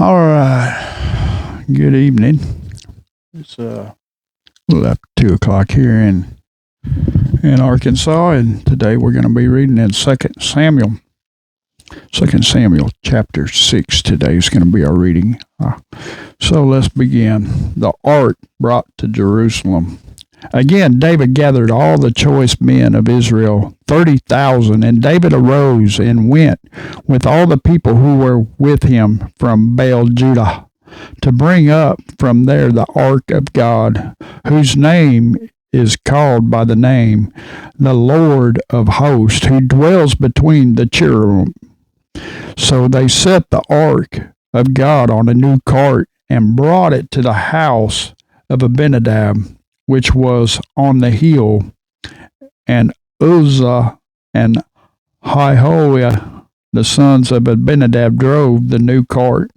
All right. Good evening. It's left 2:00 here in Arkansas, and today we're going to be reading in 2 Samuel. 2 Samuel chapter 6 today is going to be our reading. So let's begin. The ark brought to Jerusalem. Again, David gathered all the choice men of Israel, 30,000, and David arose and went with all the people who were with him from Baal Judah to bring up from there the ark of God, whose name is called by the name, the Lord of hosts, who dwells between the cherubim. So they set the ark of God on a new cart and brought it to the house of Abinadab, which was on the hill, and Uzzah and Aholiab, the sons of Abinadab, drove the new cart,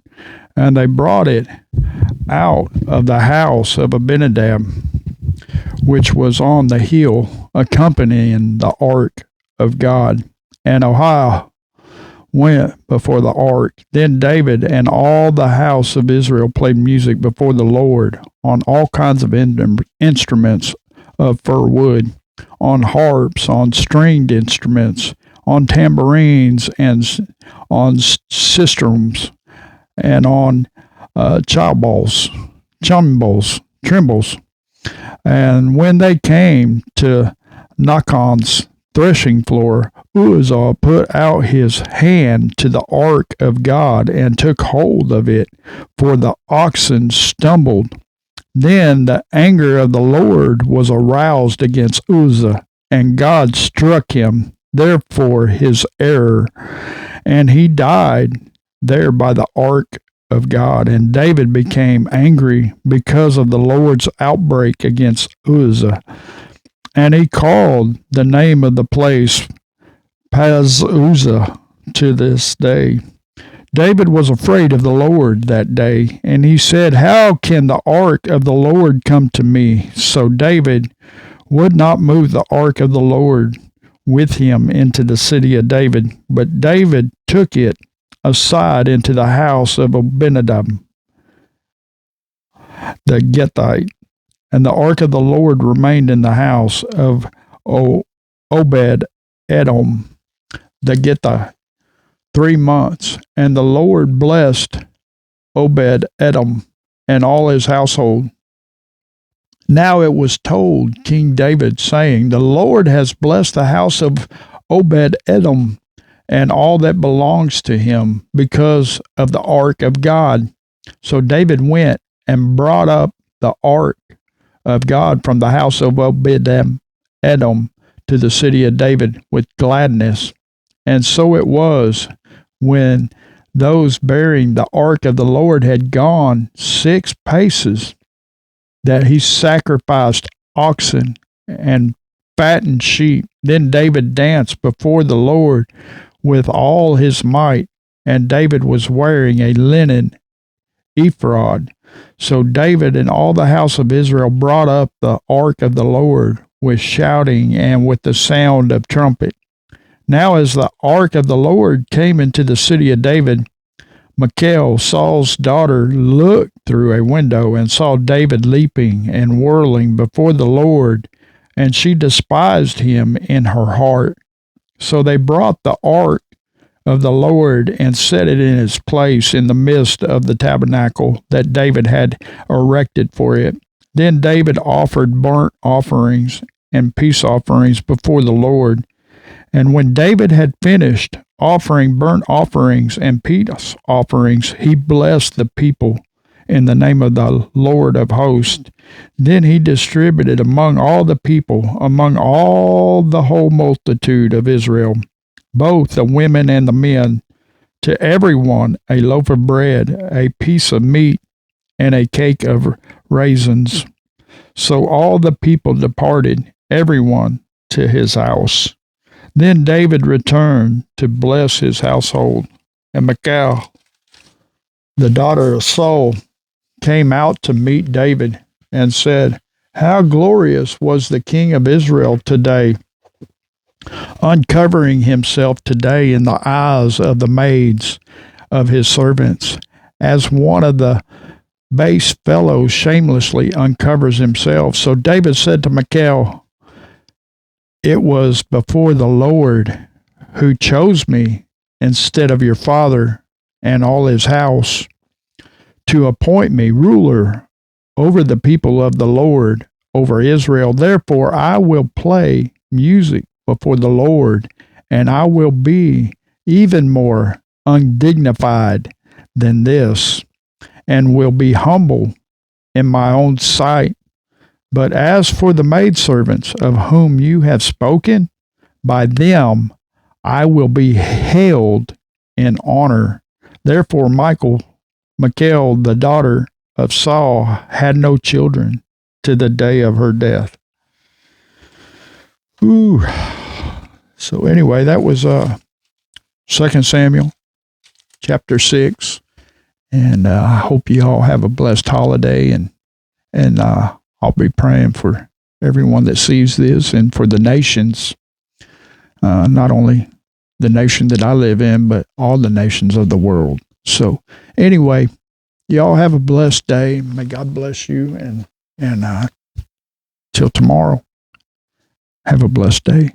and they brought it out of the house of Abinadab, which was on the hill, accompanying the ark of God. And Aholiab went before the ark. Then David and all the house of Israel played music before the Lord on all kinds of instruments of fir wood, on harps, on stringed instruments, on tambourines, and on sistrums, and on cymbals. And when they came to Nachon's threshing floor, Uzzah put out his hand to the ark of God and took hold of it, for the oxen stumbled. Then the anger of the Lord was aroused against Uzzah, and God struck him, therefore his error, and he died there by the ark of God. And David became angry because of the Lord's outbreak against Uzzah, and he called the name of the place Paz-Uzzah to this day. David was afraid of the Lord that day, and he said, "How can the ark of the Lord come to me?" So David would not move the ark of the Lord with him into the city of David, but David took it aside into the house of Abinadab the Gittite. And the ark of the Lord remained in the house of Obed-Edom the Gittite 3 months. And the Lord blessed Obed-Edom and all his household. Now it was told King David, saying, "The Lord has blessed the house of Obed-Edom and all that belongs to him because of the ark of God." So David went and brought up the ark of God from the house of Obed-Edom to the city of David with gladness. And so it was, when those bearing the ark of the Lord had gone 6 paces, that he sacrificed oxen and fattened sheep. Then David danced before the Lord with all his might, and David was wearing a linen ephod. So David and all the house of Israel brought up the ark of the Lord with shouting and with the sound of trumpet. Now as the ark of the Lord came into the city of David, Michal, Saul's daughter, looked through a window and saw David leaping and whirling before the Lord, and she despised him in her heart. So they brought the ark of the Lord and set it in its place in the midst of the tabernacle that David had erected for it. Then David offered burnt offerings and peace offerings before the Lord. And when David had finished offering burnt offerings and peace offerings, he blessed the people in the name of the Lord of hosts. Then he distributed among all the people, among all the whole multitude of Israel, both the women and the men, to everyone a loaf of bread, a piece of meat, and a cake of raisins. So all the people departed, everyone to his house. Then David returned to bless his household, and Michal, the daughter of Saul, came out to meet David and said, "How glorious was the king of Israel today, uncovering himself today in the eyes of the maids of his servants, as one of the base fellows shamelessly uncovers himself. So David said to Michal, "It was before the Lord who chose me instead of your father and all his house to appoint me ruler over the people of the Lord, over Israel. Therefore, I will play music before the Lord, and I will be even more undignified than this, and will be humble in my own sight. But as for the maidservants of whom you have spoken, by them I will be held in honor." Therefore, Michal, the daughter of Saul, had no children to the day of her death. Ooh. So anyway, that was 2 Samuel chapter 6. And I hope you all have a blessed holiday. And I'll be praying for everyone that sees this and for the nations, not only the nation that I live in, but all the nations of the world. So anyway, y'all have a blessed day. May God bless you. And till tomorrow, have a blessed day.